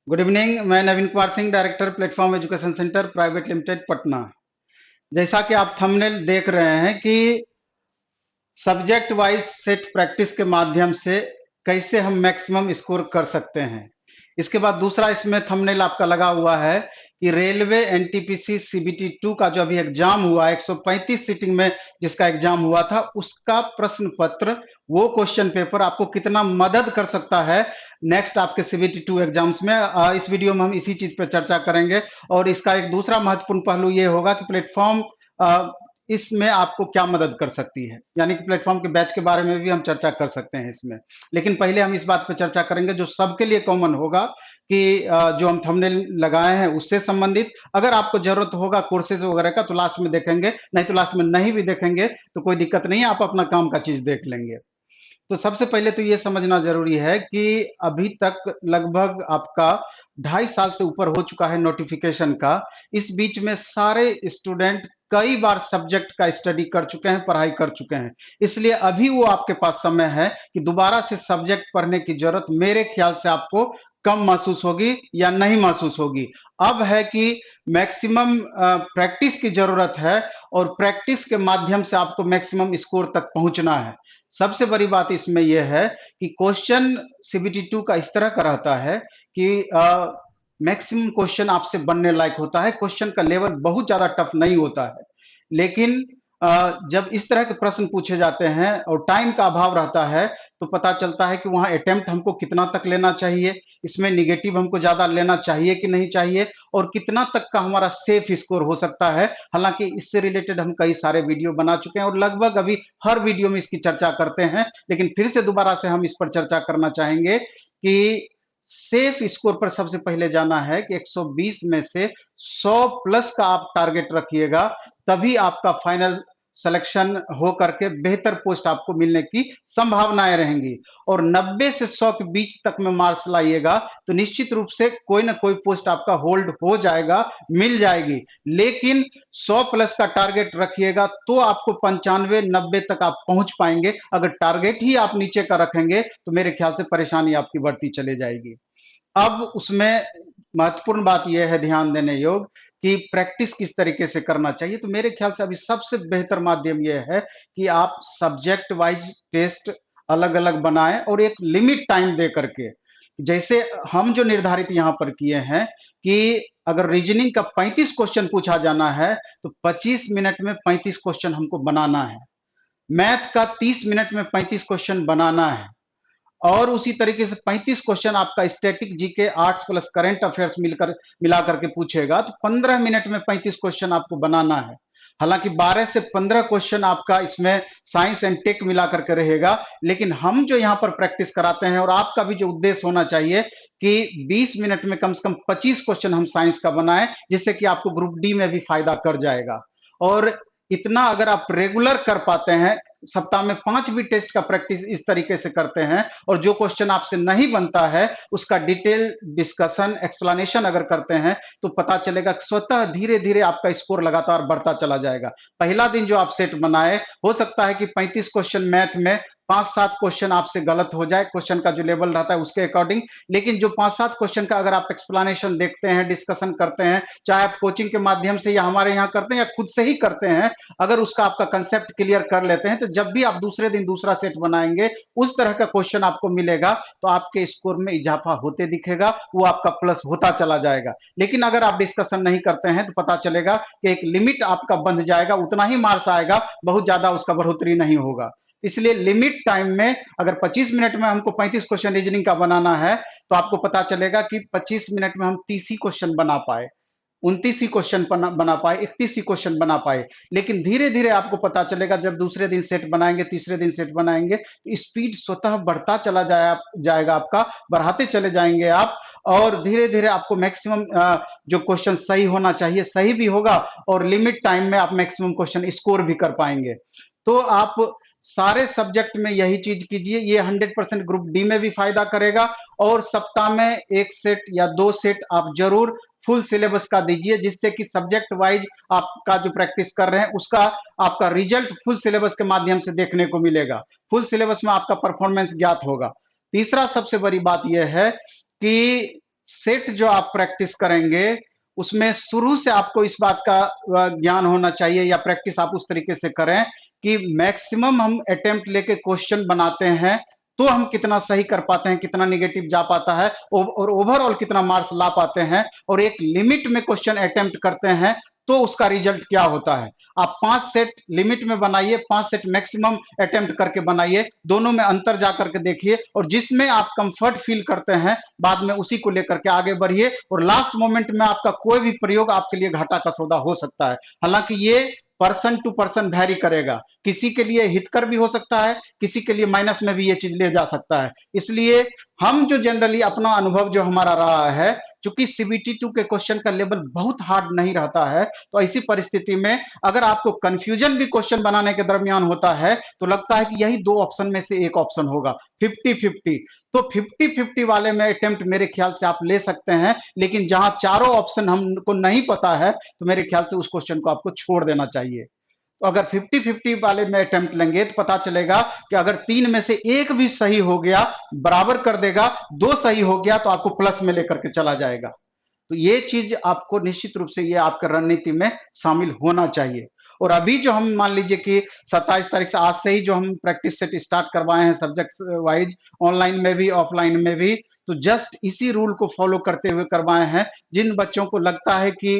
Good evening. मैं Naveen Kumar Singh, director platform education centre private limited Patna. जैसा कि आप थंबनेल देख रहे हैं कि सब्जेक्ट वाइज सेट प्रैक्टिस के माध्यम से कैसे हम मैक्सिमम स्कोर कर सकते हैं। इसके बाद दूसरा इसमें थंबनेल आपका लगा हुआ है कि रेलवे एनटीपीसी सीबीटी 2 का जो अभी एग्जाम हुआ 135 सीटिंग में जिसका एग्जाम हुआ था उसका प्रश्न पत्र, वो क्वेश्चन पेपर आपको कितना मदद कर सकता है नेक्स्ट आपके सीबीटी 2 एग्जाम्स में। इस वीडियो में हम इसी चीज पर चर्चा करेंगे। और इसका एक दूसरा महत्वपूर्ण पहलू ये होगा कि प्लेटफॉर्म इसमें आपको क्या मदद कर सकती है, यानी कि प्लेटफॉर्म के बैच के बारे में भी हम चर्चा कर सकते हैं इसमें। लेकिन पहले हम इस बात पर चर्चा करेंगे जो सबके लिए कॉमन होगा कि जो हम थंबनेल लगाए हैं उससे संबंधित। अगर आपको जरूरत होगा कोर्सेज वगैरह का तो लास्ट में देखेंगे, नहीं तो लास्ट में नहीं भी देखेंगे तो कोई दिक्कत नहीं है, आप अपना काम का चीज देख लेंगे। तो सबसे पहले तो ये समझना जरूरी है कि अभी तक लगभग आपका 2.5 साल से ऊपर हो चुका है नोटिफिकेशन का। इस बीच में सारे स्टूडेंट कई बार सब्जेक्ट का स्टडी कर चुके हैं, पढ़ाई कर चुके हैं। इसलिए अभी वो आपके पास समय है कि दोबारा से सब्जेक्ट पढ़ने की जरूरत मेरे ख्याल से आपको कम महसूस होगी या नहीं महसूस होगी। अब है कि मैक्सिमम प्रैक्टिस की जरूरत है और प्रैक्टिस के माध्यम से आपको मैक्सिमम स्कोर तक पहुंचना है। सबसे बड़ी बात इसमें यह है कि क्वेश्चन सीबीटी 2 का इस तरह का रहता है कि मैक्सिमम क्वेश्चन आपसे बनने लायक होता है। क्वेश्चन का लेवल बहुत ज्यादा टफ नहीं होता है, लेकिन जब इस तरह के प्रश्न पूछे जाते हैं और टाइम का अभाव रहता है तो पता चलता है कि वहां अटेम्प्ट हमको कितना तक लेना चाहिए, इसमें निगेटिव हमको ज्यादा लेना चाहिए कि नहीं चाहिए, और कितना तक का हमारा सेफ स्कोर हो सकता है। हालांकि इससे रिलेटेड हम कई सारे वीडियो बना चुके हैं और लगभग अभी हर वीडियो में इसकी चर्चा करते हैं, लेकिन फिर से दोबारा से हम इस पर चर्चा करना चाहेंगे कि सेफ स्कोर पर सबसे पहले जाना है कि 120 में से 100 प्लस का आप टारगेट रखिएगा, तभी आपका फाइनल सिलेक्शन हो करके बेहतर पोस्ट आपको मिलने की संभावनाएं रहेंगी। और 90 से 100 के बीच तक में मार्क्स लाइएगा तो निश्चित रूप से कोई ना कोई पोस्ट आपका होल्ड हो जाएगा, मिल जाएगी। लेकिन 100 प्लस का टारगेट रखिएगा तो आपको 95-90 तक आप पहुंच पाएंगे। अगर टारगेट ही आप नीचे का रखेंगे तो मेरे ख्याल से परेशानी आपकी बढ़ती चली जाएगी। अब उसमें महत्वपूर्ण बात यह है ध्यान देने योग कि प्रैक्टिस किस तरीके से करना चाहिए। तो मेरे ख्याल से अभी सबसे बेहतर माध्यम यह है कि आप सब्जेक्ट वाइज टेस्ट अलग अलग बनाएं और एक लिमिट टाइम दे करके, जैसे हम जो निर्धारित यहां पर किए हैं कि अगर रीजनिंग का 35 क्वेश्चन पूछा जाना है तो 25 मिनट में 35 क्वेश्चन हमको बनाना है। मैथ का 30 मिनट में 35 क्वेश्चन बनाना है। और उसी तरीके से 35 क्वेश्चन आपका static GK arts plus current affairs मिला करके पूछेगा तो 15 मिनट में 35 क्वेश्चन आपको बनाना है। हालांकि 12 से 15 क्वेश्चन आपका इसमें साइंस एंड टेक मिला करके रहेगा, लेकिन हम जो यहाँ पर प्रैक्टिस कराते हैं और आपका भी जो उद्देश्य होना चाहिए कि 20 मिनट में कम से कम 25 क्वेश्चन हम साइंस का बनाएं, जिससे कि आपको ग्रुप डी में भी फायदा कर जाएगा। और इतना अगर आप रेगुलर कर पाते हैं, सप्ताह में 5 भी टेस्ट का प्रैक्टिस इस तरीके से करते हैं और जो क्वेश्चन आपसे नहीं बनता है उसका डिटेल डिस्कशन एक्सप्लेनेशन अगर करते हैं तो पता चलेगा कि स्वतः धीरे धीरे आपका स्कोर लगातार बढ़ता चला जाएगा। पहला दिन जो आप सेट बनाए, हो सकता है कि 35 क्वेश्चन मैथ में 5-7 क्वेश्चन आपसे गलत हो जाए, क्वेश्चन का जो लेवल रहता है उसके अकॉर्डिंग। लेकिन जो 5-7 क्वेश्चन का अगर आप एक्सप्लेनेशन देखते हैं, डिस्कशन करते हैं, चाहे आप कोचिंग के माध्यम से या हमारे यहाँ करते हैं या खुद से ही करते हैं, अगर उसका आपका कंसेप्ट क्लियर कर लेते हैं तो जब भी आप दूसरे दिन दूसरा सेट बनाएंगे उस तरह का क्वेश्चन आपको मिलेगा तो आपके स्कोर में इजाफा होते दिखेगा, वो आपका प्लस होता चला जाएगा। लेकिन अगर आप डिस्कशन नहीं करते हैं तो पता चलेगा कि एक लिमिट आपका बंध जाएगा, उतना ही मार्क्स आएगा, बहुत ज्यादा उसका बढ़ोतरी नहीं होगा। इसलिए लिमिट टाइम में अगर 25 मिनट में हमको 35 क्वेश्चन रीजनिंग का बनाना है तो आपको पता चलेगा कि 25 मिनट में हम 30 ही क्वेश्चन बना पाए, 29 ही क्वेश्चन बना पाए, 31 ही क्वेश्चन बना पाए। लेकिन धीरे धीरे आपको पता चलेगा जब दूसरे दिन सेट बनाएंगे, तीसरे दिन सेट बनाएंगे तो स्पीड स्वतः बढ़ता चला जाएगा आपका, बढ़ाते चले जाएंगे आप। और धीरे धीरे आपको मैक्सिमम जो क्वेश्चन सही होना चाहिए सही भी होगा और लिमिट टाइम में आप मैक्सिमम क्वेश्चन स्कोर भी कर पाएंगे। तो आप सारे सब्जेक्ट में यही चीज कीजिए, ये 100% ग्रुप डी में भी फायदा करेगा। और सप्ताह में 1 सेट या 2 सेट आप जरूर फुल सिलेबस का दीजिए, जिससे कि सब्जेक्ट वाइज आपका जो प्रैक्टिस कर रहे हैं उसका आपका रिजल्ट फुल सिलेबस के माध्यम से देखने को मिलेगा। फुल सिलेबस में आपका परफॉर्मेंस ज्ञात होगा। तीसरा सबसे बड़ी बात यह है कि सेट जो आप प्रैक्टिस करेंगे उसमें शुरू से आपको इस बात का ज्ञान होना चाहिए या प्रैक्टिस आप उस तरीके से करें कि मैक्सिमम हम अटेम्प्ट लेके क्वेश्चन बनाते हैं तो हम कितना सही कर पाते हैं, कितना निगेटिव जा पाता है और ओवरऑल कितना मार्क्स ला पाते हैं, और एक लिमिट में क्वेश्चन अटेम्प्ट करते हैं तो उसका रिजल्ट क्या होता है। आप 5 सेट लिमिट में बनाइए, 5 सेट मैक्सिमम अटेम्प्ट करके बनाइए, दोनों में अंतर जा करके देखिए और जिसमें आप कंफर्ट फील करते हैं बाद में उसी को लेकर के आगे बढ़िए। और लास्ट मोमेंट में आपका कोई भी प्रयोग आपके लिए घाटा का सौदा हो सकता है। हालांकि ये पर्सन टू पर्सन वैरी करेगा, किसी के लिए हितकर भी हो सकता है, किसी के लिए माइनस में भी ये चीज ले जा सकता है। इसलिए हम जो जनरली अपना अनुभव जो हमारा रहा है, चूंकि सीबीटी 2 के क्वेश्चन का लेवल बहुत हार्ड नहीं रहता है, तो ऐसी परिस्थिति में अगर आपको कंफ्यूजन भी क्वेश्चन बनाने के दरमियान होता है तो लगता है कि यही दो ऑप्शन में से एक ऑप्शन होगा, 50-50। तो 50-50 वाले में अटेम्प्ट मेरे ख्याल से आप ले सकते हैं, लेकिन जहां चारों ऑप्शन हमको नहीं पता है तो मेरे ख्याल से उस क्वेश्चन को आपको छोड़ देना चाहिए। तो अगर 50-50 वाले में अटेम्प्ट लेंगे तो पता चलेगा कि अगर 3 में से एक भी सही हो गया बराबर कर देगा, 2 सही हो गया तो आपको प्लस में लेकर के चला जाएगा। तो ये चीज आपको निश्चित रूप से ये आपके रणनीति में शामिल होना चाहिए। और अभी जो हम मान लीजिए कि 27 तारीख से आज से ही जो हम प्रैक्टिस सेट स्टार्ट करवाए हैं सब्जेक्ट वाइज, ऑनलाइन में भी ऑफलाइन में भी, तो जस्ट इसी रूल को फॉलो करते हुए करवाए हैं। जिन बच्चों को लगता है कि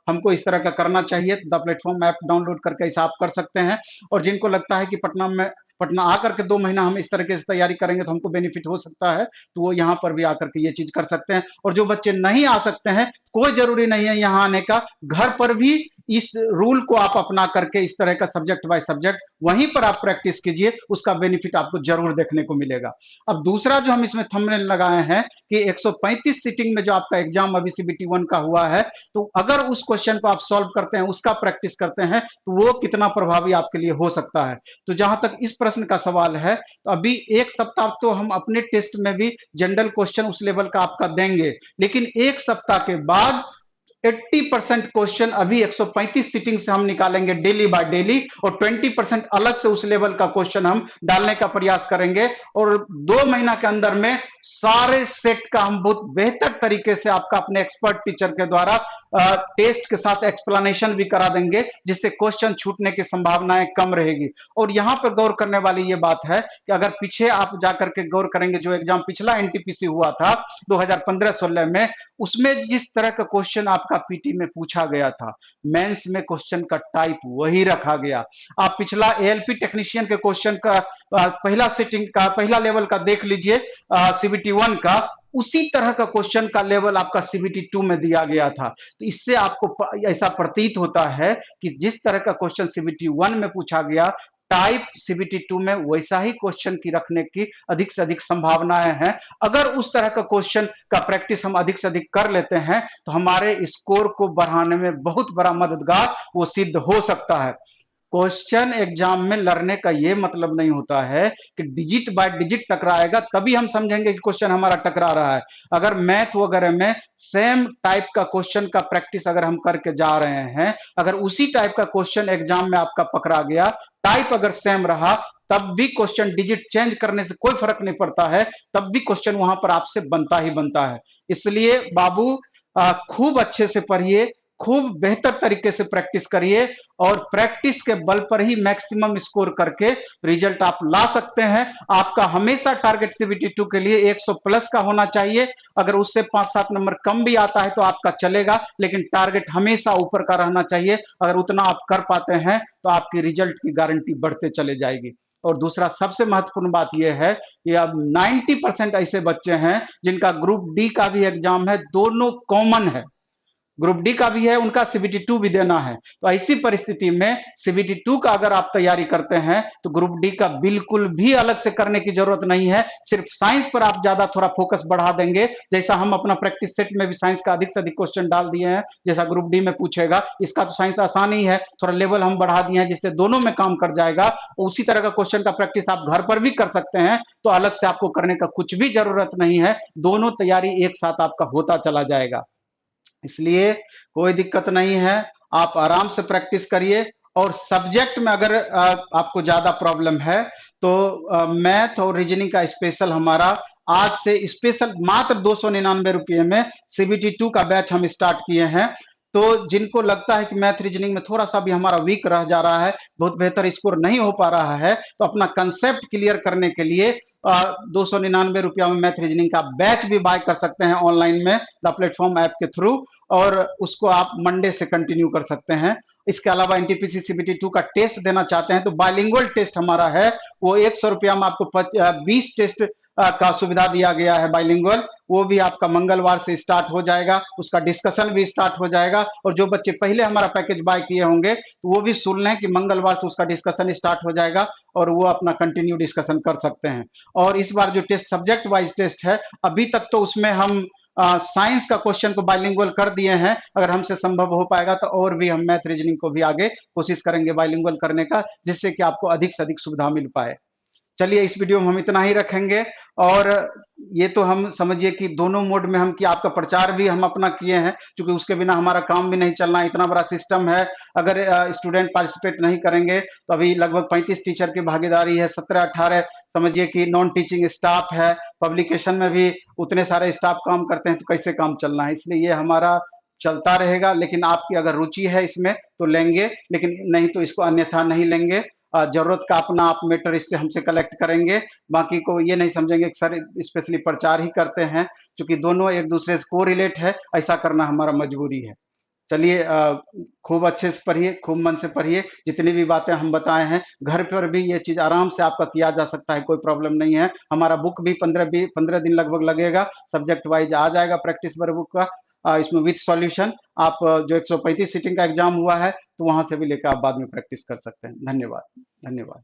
हमको इस तरह का करना चाहिए तो द प्लेटफॉर्म ऐप डाउनलोड करके ऐसा आप कर सकते हैं, और जिनको लगता है कि पटना आकर के 2 महीना हम इस तरीके से तैयारी करेंगे तो हमको बेनिफिट हो सकता है, तो वो यहाँ पर भी आकर के ये चीज कर सकते हैं। और जो बच्चे नहीं आ सकते हैं, कोई जरूरी नहीं है यहाँ आने का, घर पर भी इस रूल को आप अपना करके इस तरह का सब्जेक्ट बाय सब्जेक्ट वहीं पर आप प्रैक्टिस कीजिए, उसका बेनिफिट आपको जरूर देखने को मिलेगा। अब दूसरा जो हम इसमें थंबनेल लगाए हैं कि 135 सीटिंग में जो आपका एग्जाम अभी सीबीटी 1 का हुआ है, तो अगर उस क्वेश्चन को आप सॉल्व करते हैं, उसका प्रैक्टिस करते हैं, तो वो कितना प्रभावी आपके लिए हो सकता है। तो जहां तक इस प्रश्न का सवाल है, तो अभी 1 सप्ताह तो हम अपने टेस्ट में भी जनरल क्वेश्चन उस लेवल का आपका देंगे, लेकिन 1 सप्ताह के बाद 80% क्वेश्चन अभी 135 सीटिंग से हम निकालेंगे डेली बाय डेली, और 20% अलग से उस लेवल का क्वेश्चन हम डालने का प्रयास करेंगे। और 2 महीना के अंदर में सारे सेट का हम बहुत बेहतर तरीके से आपका अपने एक्सपर्ट टीचर के द्वारा टेस्ट के साथ एक्सप्लेनेशन भी करा देंगे, जिससे क्वेश्चन छूटने की संभावनाएं कम रहेगी। और यहां पर गौर करने वाली ये बात है कि अगर पीछे आप जाकर के गौर करेंगे, जो एग्जाम पिछला एनटीपीसी हुआ था 2015-16 में, उसमें जिस तरह का क्वेश्चन आपका पीटी में पूछा गया था, मेंस में क्वेश्चन का टाइप वही रखा गया। आप पिछला एएलपी टेक्नीशियन के क्वेश्चन का पहला सीटिंग का पहला लेवल का देख लीजिए, सीबीटी 1 का, उसी तरह का क्वेश्चन का लेवल आपका सीबीटी 2 में दिया गया था। तो इससे आपको ऐसा प्रतीत होता है कि जिस तरह का क्वेश्चन सीबीटी 1 में पूछा गया, टाइप सीबीटी 2 में वैसा ही क्वेश्चन की रखने की अधिक से अधिक संभावनाएं हैं। अगर उस तरह का क्वेश्चन का प्रैक्टिस हम अधिक से अधिक कर लेते हैं तो हमारे स्कोर को बढ़ाने में बहुत बड़ा मददगार वो सिद्ध हो सकता है। क्वेश्चन एग्जाम में लड़ने का यह मतलब नहीं होता है कि डिजिट बाय डिजिट टकराएगा तभी हम समझेंगे कि क्वेश्चन हमारा टकरा रहा है। अगर मैथ वगैरह में सेम टाइप का क्वेश्चन का प्रैक्टिस अगर हम करके जा रहे हैं, अगर उसी टाइप का क्वेश्चन एग्जाम में आपका पकड़ा गया, टाइप अगर सेम रहा, तब भी क्वेश्चन डिजिट चेंज करने से कोई फर्क नहीं पड़ता है, तब भी क्वेश्चन वहां पर आपसे बनता ही बनता है। इसलिए बाबू खूब अच्छे से पढ़िए, खूब बेहतर तरीके से प्रैक्टिस करिए, और प्रैक्टिस के बल पर ही मैक्सिमम स्कोर करके रिजल्ट आप ला सकते हैं। आपका हमेशा टारगेट सीबीटी 2 के लिए 100 प्लस का होना चाहिए। अगर उससे 5-7 नंबर कम भी आता है तो आपका चलेगा, लेकिन टारगेट हमेशा ऊपर का रहना चाहिए। अगर उतना आप कर पाते हैं तो आपकी रिजल्ट की गारंटी बढ़ते चले जाएगी। और दूसरा सबसे महत्वपूर्ण बात यह है कि अब 90% ऐसे बच्चे हैं जिनका ग्रुप डी का भी एग्जाम है, दोनों कॉमन है, ग्रुप डी का भी है, उनका सीबीटी 2 भी देना है। तो ऐसी परिस्थिति में सीबीटी 2 का अगर आप तैयारी करते हैं तो ग्रुप डी का बिल्कुल भी अलग से करने की जरूरत नहीं है। सिर्फ साइंस पर आप ज्यादा थोड़ा फोकस बढ़ा देंगे, जैसा हम अपना प्रैक्टिस सेट में भी साइंस का अधिक से अधिक क्वेश्चन डाल दिए हैं, जैसा ग्रुप डी में पूछेगा। इसका तो साइंस आसान ही है, थोड़ा लेवल हम बढ़ा दिए हैं जिससे दोनों में काम कर जाएगा। उसी तरह का क्वेश्चन का प्रैक्टिस आप घर पर भी कर सकते हैं, तो अलग से आपको करने का कुछ भी जरूरत नहीं है, दोनों तैयारी एक साथ आपका होता चला जाएगा। इसलिए कोई दिक्कत नहीं है, आप आराम से प्रैक्टिस करिए। और सब्जेक्ट में अगर आपको ज्यादा प्रॉब्लम है तो मैथ और रीजनिंग का स्पेशल हमारा आज से स्पेशल मात्र 299 रुपये में CBT 2 का बैच हम स्टार्ट किए हैं। तो जिनको लगता है कि मैथ रीजनिंग में थोड़ा सा भी हमारा वीक रह जा रहा है, बहुत बेहतर स्कोर नहीं हो पा रहा है, तो अपना कंसेप्ट क्लियर करने के लिए 299 रुपया में मैथ रीजनिंग का बैच भी बाय कर सकते हैं ऑनलाइन में द प्लेटफॉर्म ऐप के थ्रू, और उसको आप मंडे से कंटिन्यू कर सकते हैं। इसके अलावा एनटीपीसी CBT 2 का टेस्ट देना चाहते हैं तो बाइलिंगुअल टेस्ट हमारा है, वो 100 रुपया में आपको 20 टेस्ट का सुविधा दिया गया है बाइलिंगुअल। वो भी आपका मंगलवार से स्टार्ट हो जाएगा, उसका डिस्कशन भी स्टार्ट हो जाएगा, और जो बच्चे पहले हमारा पैकेज बाय किए होंगे तो वो भी सुन लें कि मंगलवार से उसका डिस्कशन स्टार्ट हो जाएगा और वो अपना कंटिन्यू डिस्कशन कर सकते हैं। और इस बार जो टेस्ट सब्जेक्ट वाइज टेस्ट है, अभी तक तो उसमें हम साइंस का क्वेश्चन को बाइलिंगुअल कर दिए हैं, अगर हमसे संभव हो पाएगा तो और भी हम मैथ रीजनिंग को भी आगे कोशिश करेंगे बाइलिंगुअल करने का, जिससे कि आपको अधिक से अधिक सुविधा मिल पाए। चलिए इस वीडियो में हम इतना ही रखेंगे। और ये तो हम समझिए कि दोनों मोड में हम कि आपका प्रचार भी हम अपना किए हैं, क्योंकि उसके बिना हमारा काम भी नहीं चलना, इतना बड़ा सिस्टम है। अगर स्टूडेंट पार्टिसिपेट नहीं करेंगे तो अभी लगभग 35 टीचर की भागीदारी है, 17-18 समझिए कि नॉन टीचिंग स्टाफ है, पब्लिकेशन में भी उतने सारे स्टाफ काम करते हैं, तो कैसे काम चलना है। इसलिए ये हमारा चलता रहेगा, लेकिन आपकी अगर रुचि है इसमें तो लेंगे, लेकिन नहीं तो इसको अन्यथा नहीं लेंगे। जरूरत का अपना आप मैटर इससे हमसे कलेक्ट करेंगे, बाकी को ये नहीं समझेंगे कि सर स्पेशली प्रचार ही करते हैं, क्योंकि दोनों एक दूसरे से को रिलेट है, ऐसा करना हमारा मजबूरी है। चलिए खूब अच्छे से पढ़िए, खूब मन से पढ़िए, जितनी भी बातें हम बताए हैं घर पर भी ये चीज आराम से आपका किया जा सकता है, कोई प्रॉब्लम नहीं है। हमारा बुक भी 15 दिन लगभग लगेगा, सब्जेक्ट वाइज आ जाएगा प्रैक्टिस वर्क बुक का, इसमें विथ सॉल्यूशन। आप जो 135 सीटिंग का एग्जाम हुआ है तो वहां से भी लेकर आप बाद में प्रैक्टिस कर सकते हैं। धन्यवाद। धन्यवाद।